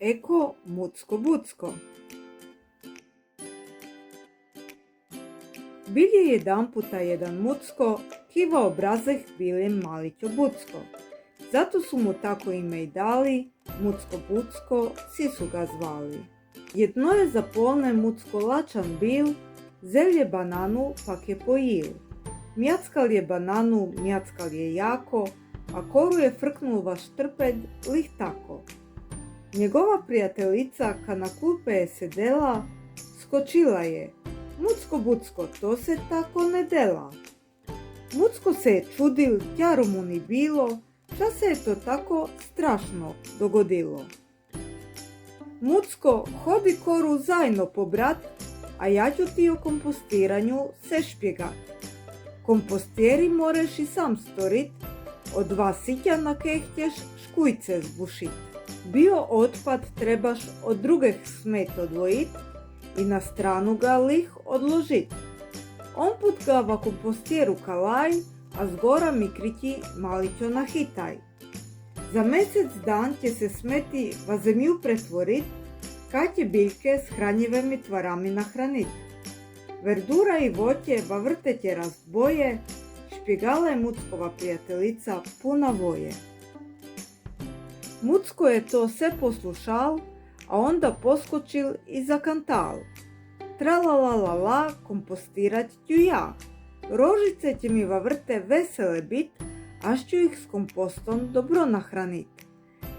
Eko Mucko Bucko. Bil je jedanputa jedan Mucko, kivao obrazeh bilim malićo Bucko. Zato su mu tako ime i dali, Mucko Bucko, svi su ga zvali. Jedno je za polne Mucko lačan bil, zelje bananu pak je pojil. Mjackal je bananu, mjackal je jako, a koru je frknul vaš trped lih tako. Njegova prijateljica, ka na klupe je sedela, skočila je: Mucko Bucko, to se tako ne dela. Mucko se je čudil, tjaro mu ni bilo, ča se je to tako strašno dogodilo. Mucko, hodi koru zajno pobrat, a ja ću ti o kompostiranju se špjegat. Kompostjeri moreš i sam storit, od 2 sitjana keh ćeš škujce zbušit. Bio otpad trebaš od drugih smet odvojit i na stranu ga lih odložit. On put ga va kompostjeru kalaj, a zgora mikriti malićo nahitaj. Za mjesec dan će se smeti va zemlju pretvorit, kad će biljke s hranjivimi tvarami nahranit. Verdura i voće va vrtetje razdboje, špjegala je Muckova prijateljica puna voje. Mucko je to sve poslušal, a onda poskočil i zakantal. Tralalala, kompostirat ću ja. Rožice će mi va vrte vesele bit, až ću ih s kompostom dobro nahranit.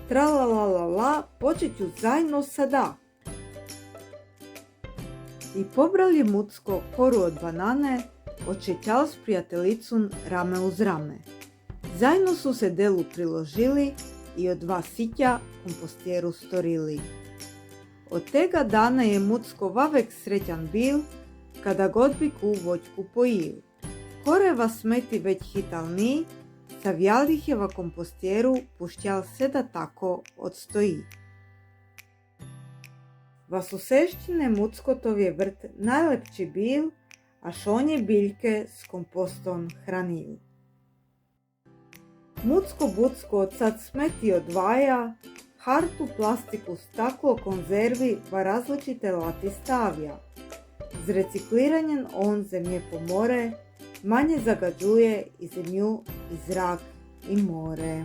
Tralalala, počet ću zajedno sada. I pobral je Mucko koru od banane, odšećal s prijateljicom rame uz rame. Zajedno su se delu priložili i od 2 sitja kompostjeru storili. Od tega dana je Mucko vavek srećan bil, kada god bi ku voćku pojil. Koreva smeti već hital ni, savjalih je va kompostjeru pušćal se da tako odstoji. Va su sešćine Muckotov je vrt najlepši bil, a šonje biljke s kompostom hranil. Mucko Bucko od sad smeti odvaja, hartu, plastiku, staklo, konzervi va različite lati stavlja. Z recikliranjem on zemlje pomore, manje zagađuje i zemlju, i zrak, i more.